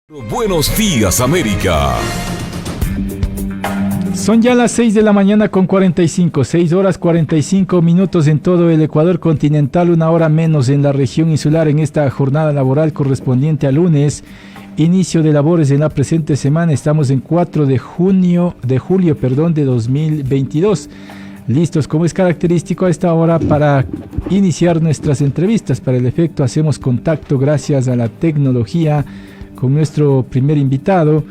Buenos días, América. Son ya las 6 de la mañana con 45, 6 horas 45 minutos en todo el Ecuador continental, una hora menos en la región insular en esta jornada laboral correspondiente al lunes, inicio de labores en la presente semana. Estamos en 4 de julio de 2022. Listos, como es característico a esta hora, para iniciar nuestras entrevistas. Para el efecto hacemos contacto gracias a la tecnología con nuestro primer invitado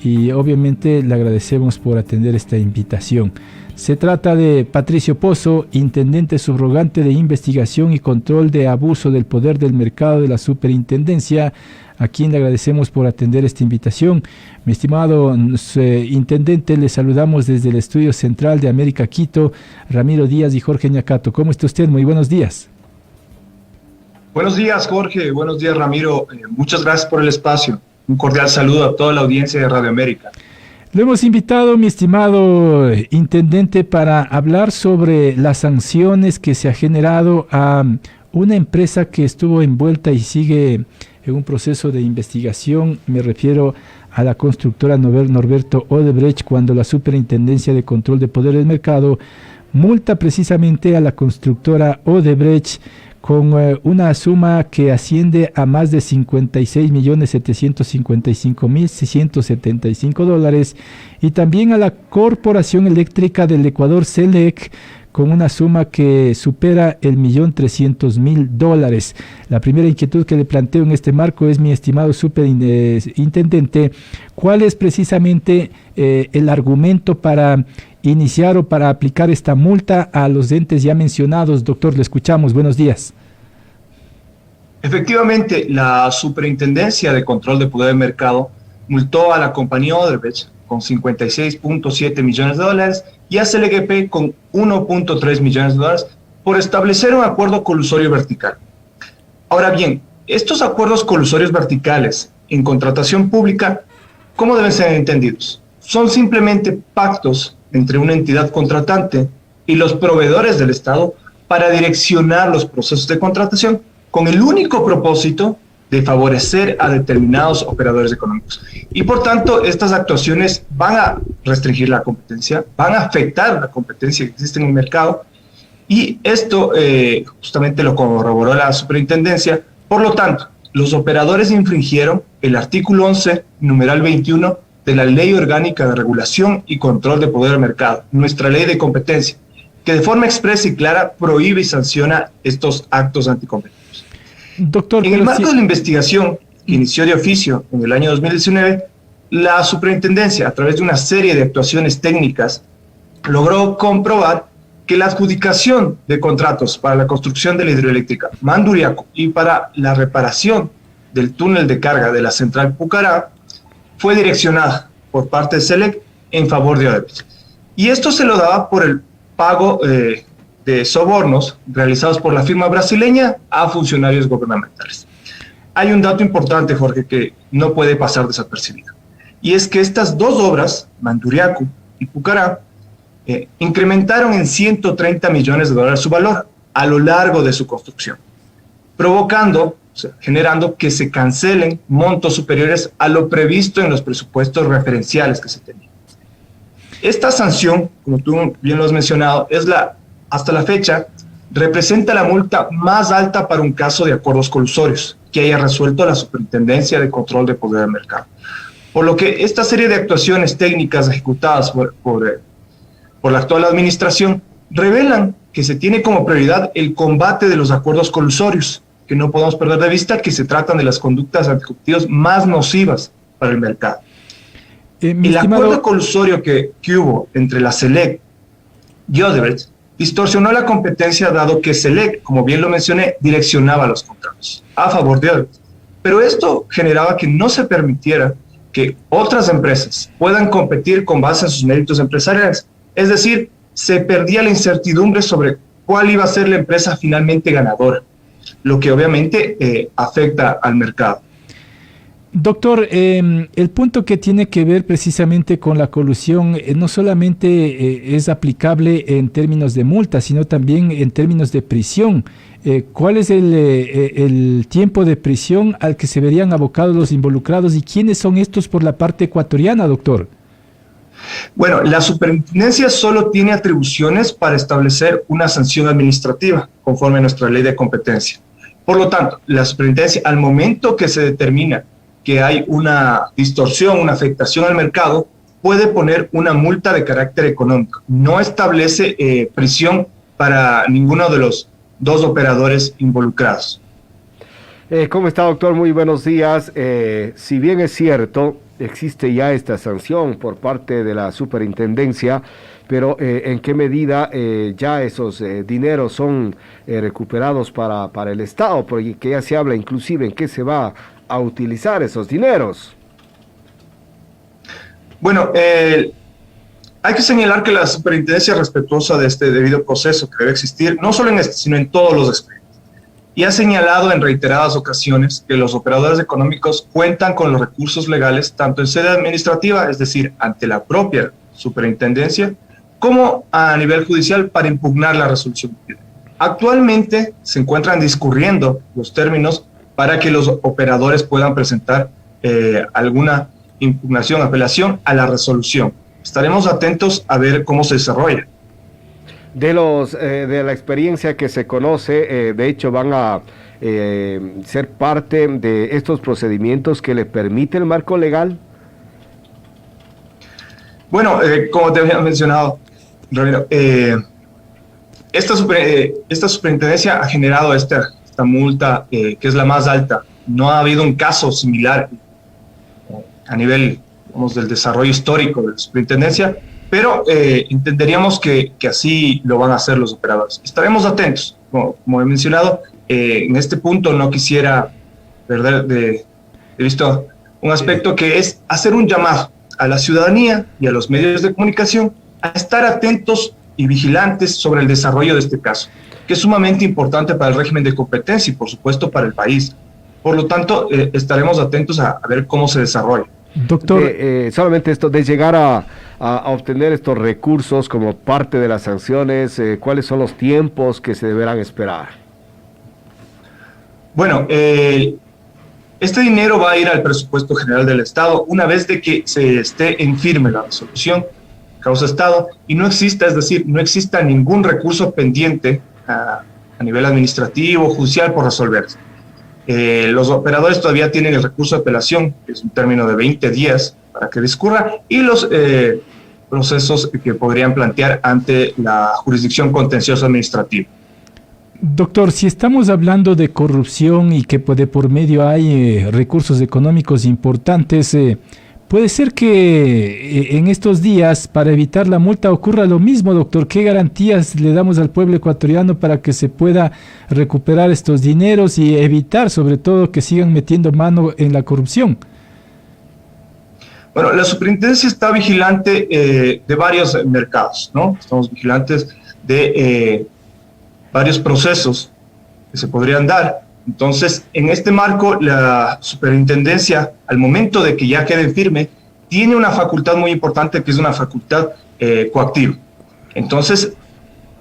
y obviamente le agradecemos por atender esta invitación. Se trata de Patricio Pozo, intendente subrogante de investigación y control de abuso del poder del mercado de la superintendencia, a quien le agradecemos por atender esta invitación. Mi estimado intendente, le saludamos desde el estudio central de América Quito, Ramiro Díaz y Jorge Ñacato. ¿Cómo está usted? Muy buenos días. Buenos días, Jorge. Buenos días, Ramiro. Muchas gracias por el espacio. Un cordial saludo a toda la audiencia de Radio América. Lo hemos invitado, mi estimado intendente, para hablar sobre las sanciones que se ha generado a una empresa que estuvo envuelta y sigue en un proceso de investigación. Me refiero a la constructora Norberto Odebrecht, cuando la Superintendencia de Control de Poder del Mercado multa precisamente a la constructora Odebrecht con una suma que asciende a más de $56.755.675 y también a la Corporación Eléctrica del Ecuador, CELEC, con una suma que supera el $1.300.000. La primera inquietud que le planteo en este marco es, mi estimado superintendente, ¿cuál es precisamente el argumento para iniciar o para aplicar esta multa a los entes ya mencionados? Doctor, le escuchamos. Buenos días. Efectivamente, la Superintendencia de Control de Poder del Mercado multó a la compañía Odebrecht con $56.7 millones y a CLGP con $1.3 millones por establecer un acuerdo colusorio vertical. Ahora bien, estos acuerdos colusorios verticales en contratación pública, ¿cómo deben ser entendidos? Son simplemente pactos entre una entidad contratante y los proveedores del Estado para direccionar los procesos de contratación con el único propósito de favorecer a determinados operadores económicos. Y por tanto, estas actuaciones van a restringir la competencia, van a afectar la competencia que existe en el mercado, y esto justamente lo corroboró la superintendencia. Por lo tanto, los operadores infringieron el artículo 11, numeral 21, de la Ley Orgánica de Regulación y Control de Poder del Mercado, nuestra ley de competencia, que de forma expresa y clara prohíbe y sanciona estos actos anticompetitivos. Doctor, en el marco de la investigación que inició de oficio en el año 2019, la superintendencia, a través de una serie de actuaciones técnicas, logró comprobar que la adjudicación de contratos para la construcción de la hidroeléctrica Manduriaco y para la reparación del túnel de carga de la central Pucará fue direccionada por parte de CELEC en favor de Odebrecht. Y esto se lo daba por el pago de sobornos realizados por la firma brasileña a funcionarios gubernamentales. Hay un dato importante, Jorge, que no puede pasar desapercibido. Y es que estas dos obras, Manduriaco y Pucará, incrementaron en $130 millones su valor a lo largo de su construcción, generando que se cancelen montos superiores a lo previsto en los presupuestos referenciales que se tenían. Esta sanción, como tú bien lo has mencionado, hasta la fecha, representa la multa más alta para un caso de acuerdos colusorios que haya resuelto la Superintendencia de Control de Poder del Mercado. Por lo que esta serie de actuaciones técnicas ejecutadas por la actual administración revelan que se tiene como prioridad el combate de los acuerdos colusorios, que no podemos perder de vista que se tratan de las conductas anticompetitivas más nocivas para el mercado. El acuerdo colusorio que hubo entre la CELEC y Odebrecht distorsionó la competencia, dado que CELEC, como bien lo mencioné, direccionaba los contratos a favor de Odebrecht. Pero esto generaba que no se permitiera que otras empresas puedan competir con base en sus méritos empresariales. Es decir, se perdía la incertidumbre sobre cuál iba a ser la empresa finalmente ganadora, lo que obviamente afecta al mercado. Doctor, el punto que tiene que ver precisamente con la colusión no solamente es aplicable en términos de multa, sino también en términos de prisión. ¿Cuál es el tiempo de prisión al que se verían abocados los involucrados y quiénes son estos por la parte ecuatoriana, doctor? Bueno, la superintendencia solo tiene atribuciones para establecer una sanción administrativa conforme a nuestra ley de competencia. Por lo tanto, la superintendencia, al momento que se determina que hay una distorsión, una afectación al mercado, puede poner una multa de carácter económico. No establece prisión para ninguno de los dos operadores involucrados. ¿Cómo está, doctor? Muy buenos días. Si bien es cierto, existe ya esta sanción por parte de la superintendencia, pero ¿en qué medida ya esos dineros son recuperados para el Estado? Porque ya se habla inclusive en qué se va a utilizar esos dineros. Bueno, hay que señalar que la superintendencia es respetuosa de este debido proceso que debe existir, no solo en este, sino en todos los expedientes. Y ha señalado en reiteradas ocasiones que los operadores económicos cuentan con los recursos legales tanto en sede administrativa, es decir, ante la propia superintendencia, como a nivel judicial para impugnar la resolución. Actualmente se encuentran discurriendo los términos para que los operadores puedan presentar alguna impugnación, apelación a la resolución. Estaremos atentos a ver cómo se desarrolla. De la experiencia que se conoce, de hecho van a ser parte de estos procedimientos que le permite el marco legal. Bueno, como te había mencionado, Ramiro, esta superintendencia ha generado esta multa que es la más alta. No ha habido un caso similar a nivel, digamos, del desarrollo histórico de la superintendencia, pero entenderíamos que así lo van a hacer los operadores. Estaremos atentos. Como he mencionado, en este punto no quisiera perder de vista un aspecto que es hacer un llamado a la ciudadanía y a los medios de comunicación a estar atentos y vigilantes sobre el desarrollo de este caso, que es sumamente importante para el régimen de competencia y, por supuesto, para el país. Por lo tanto, estaremos atentos a ver cómo se desarrolla. Doctor, solamente esto de llegar a obtener estos recursos como parte de las sanciones, ¿cuáles son los tiempos que se deberán esperar? Bueno, este dinero va a ir al presupuesto general del Estado una vez de que se esté en firme la resolución causa Estado y no exista, es decir, no exista ningún recurso pendiente a nivel administrativo o judicial por resolverse. Los operadores todavía tienen el recurso de apelación, que es un término de 20 días para que discurra, y los procesos que podrían plantear ante la jurisdicción contenciosa administrativa. Doctor, si estamos hablando de corrupción y que de por medio hay recursos económicos importantes, puede ser que en estos días, para evitar la multa, ocurra lo mismo, doctor. ¿Qué garantías le damos al pueblo ecuatoriano para que se pueda recuperar estos dineros y evitar, sobre todo, que sigan metiendo mano en la corrupción? Bueno, la superintendencia está vigilante de varios mercados, ¿no? Estamos vigilantes de varios procesos que se podrían dar. Entonces, en este marco, la superintendencia, al momento de que ya quede firme, tiene una facultad muy importante que es una facultad coactiva. Entonces,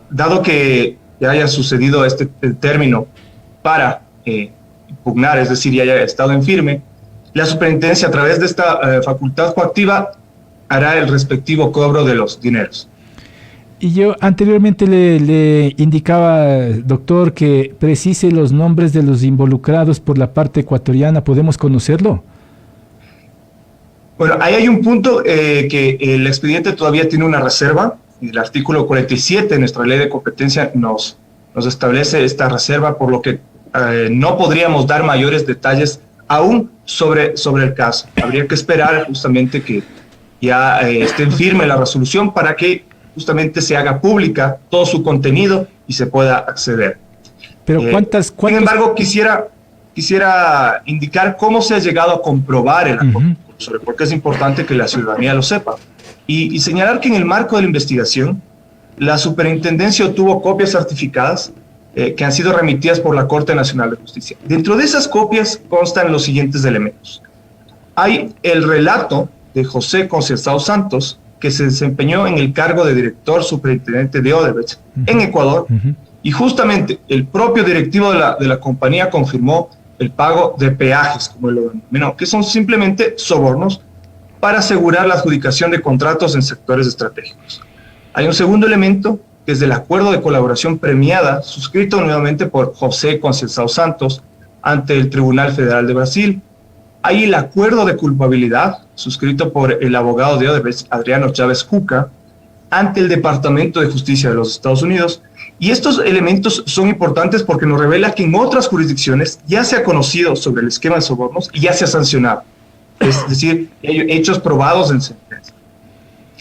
dado que ya haya sucedido el término para impugnar, es decir, ya haya estado en firme, la superintendencia a través de esta facultad coactiva hará el respectivo cobro de los dineros. Y yo anteriormente le indicaba, doctor, que precise los nombres de los involucrados por la parte ecuatoriana. ¿Podemos conocerlo? Bueno, ahí hay un punto que el expediente todavía tiene una reserva. El artículo 47 de nuestra ley de competencia nos establece esta reserva, por lo que no podríamos dar mayores detalles aún sobre el caso. Habría que esperar justamente que ya esté firme la resolución para que justamente se haga pública todo su contenido y se pueda acceder. Pero sin embargo, quisiera indicar cómo se ha llegado a comprobar el acuerdo, porque es importante que la ciudadanía lo sepa. Y señalar que en el marco de la investigación, la superintendencia obtuvo copias certificadas que han sido remitidas por la Corte Nacional de Justicia. Dentro de esas copias constan los siguientes elementos. hay el relato de José Conceição Santos, que se desempeñó en el cargo de director superintendente de Odebrecht en Ecuador, y justamente el propio directivo de la compañía confirmó el pago de peajes, como lo denominó, que son simplemente sobornos para asegurar la adjudicación de contratos en sectores estratégicos. Hay un segundo elemento, que es el acuerdo de colaboración premiada, suscrito nuevamente por José Conceição Santos ante el Tribunal Federal de Brasil. Hay el acuerdo de culpabilidad, suscrito por el abogado de Odebrecht, Adriano Chávez Cuca, ante el Departamento de Justicia de los Estados Unidos. Y estos elementos son importantes porque nos revela que en otras jurisdicciones ya se ha conocido sobre el esquema de sobornos y ya se ha sancionado. Es decir, hay hechos probados en sentencia.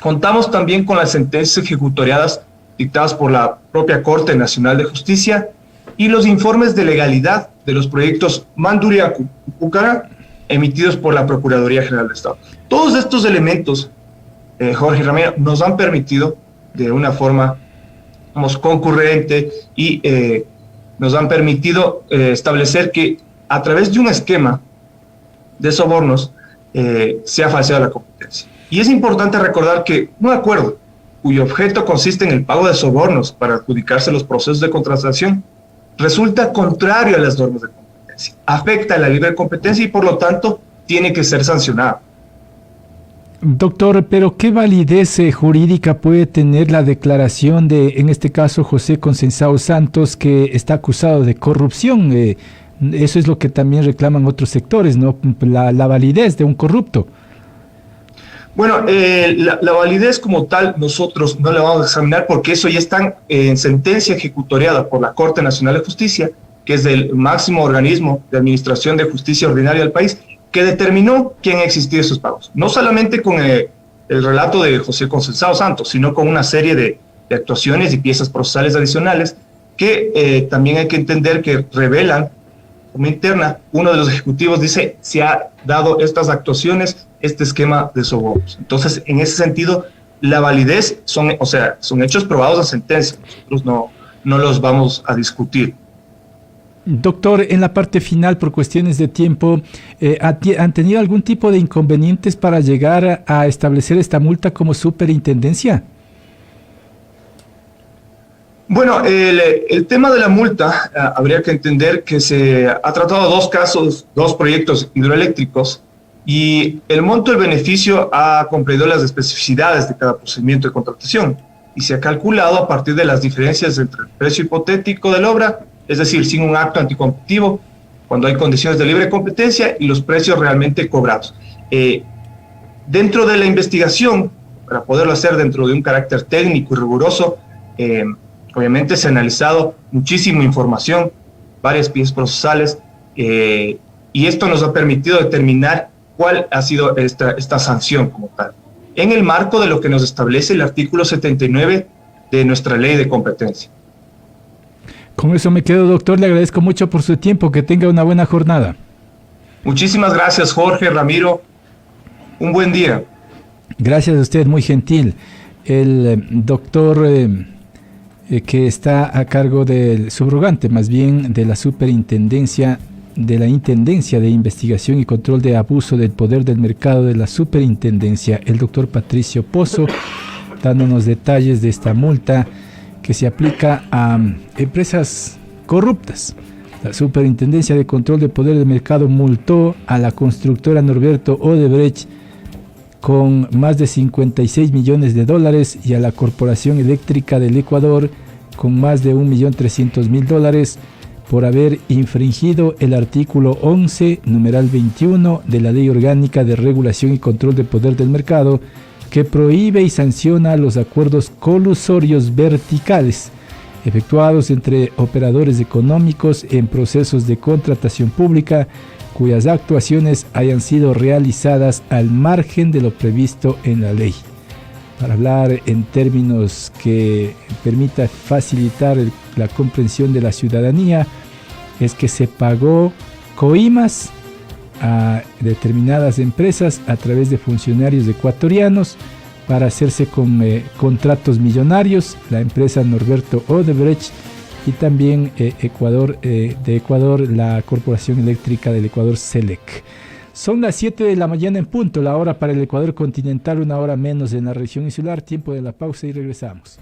Contamos también con las sentencias ejecutoriadas dictadas por la propia Corte Nacional de Justicia y los informes de legalidad de los proyectos Manduria-Pucará, emitidos por la Procuraduría General de Estado. Todos estos elementos, Jorge Ramiro, nos han permitido de una forma concurrente y nos han permitido establecer que a través de un esquema de sobornos se ha falseado la competencia. Y es importante recordar que un acuerdo cuyo objeto consiste en el pago de sobornos para adjudicarse los procesos de contratación resulta contrario a las normas de competencia, afecta a la libre competencia y por lo tanto tiene que ser sancionado. Doctor, pero ¿qué validez jurídica puede tener la declaración de, en este caso, José Conceição Santos, que está acusado de corrupción? Eso es lo que también reclaman otros sectores, ¿no? La validez de un corrupto. Bueno, la validez como tal nosotros no la vamos a examinar porque eso ya está en sentencia ejecutoriada por la Corte Nacional de Justicia, que es el máximo organismo de administración de justicia ordinaria del país, que determinó quién ha existido esos pagos. No solamente con el relato de José Conceição Santos, sino con una serie de actuaciones y piezas procesales adicionales que también hay que entender que revelan como interna. Uno de los ejecutivos dice, se ha dado estas actuaciones, este esquema de sobornos. Entonces, en ese sentido, la validez son hechos probados en sentencia. Nosotros no los vamos a discutir. Doctor, en la parte final, por cuestiones de tiempo, ¿han tenido algún tipo de inconvenientes para llegar a establecer esta multa como superintendencia? Bueno, el tema de la multa, habría que entender que se ha tratado dos proyectos hidroeléctricos y el monto del beneficio ha comprendido las especificidades de cada procedimiento de contratación y se ha calculado a partir de las diferencias entre el precio hipotético de la obra, es decir, sin un acto anticompetitivo, cuando hay condiciones de libre competencia y los precios realmente cobrados. Dentro de la investigación, para poderlo hacer dentro de un carácter técnico y riguroso, obviamente se ha analizado muchísima información, varias piezas procesales, y esto nos ha permitido determinar cuál ha sido esta sanción como tal, en el marco de lo que nos establece el artículo 79 de nuestra ley de competencia. Con eso me quedo, doctor. Le agradezco mucho por su tiempo. Que tenga una buena jornada. Muchísimas gracias, Jorge, Ramiro. Un buen día. Gracias a usted, muy gentil. El doctor que está a cargo del subrogante, más bien de la superintendencia, de la Intendencia de Investigación y Control de Abuso del Poder del Mercado de la Superintendencia, el doctor Patricio Pozo, dándonos detalles de esta multa que se aplica a empresas corruptas. La Superintendencia de Control de Poder del Mercado multó a la constructora Norberto Odebrecht con más de 56 millones de dólares y a la Corporación Eléctrica del Ecuador con más de 1.300.000 dólares por haber infringido el artículo 11, numeral 21 de la Ley Orgánica de Regulación y Control de Poder del Mercado, que prohíbe y sanciona los acuerdos colusorios verticales efectuados entre operadores económicos en procesos de contratación pública cuyas actuaciones hayan sido realizadas al margen de lo previsto en la ley. Para hablar en términos que permita facilitar la comprensión de la ciudadanía, es que se pagó coimas a determinadas empresas a través de funcionarios ecuatorianos para hacerse con contratos millonarios, la empresa Norberto Odebrecht y también de Ecuador, la Corporación Eléctrica del Ecuador, CELEC. Son las 7 de la mañana en punto, la hora para el Ecuador continental, una hora menos en la región insular. Tiempo de la pausa y regresamos.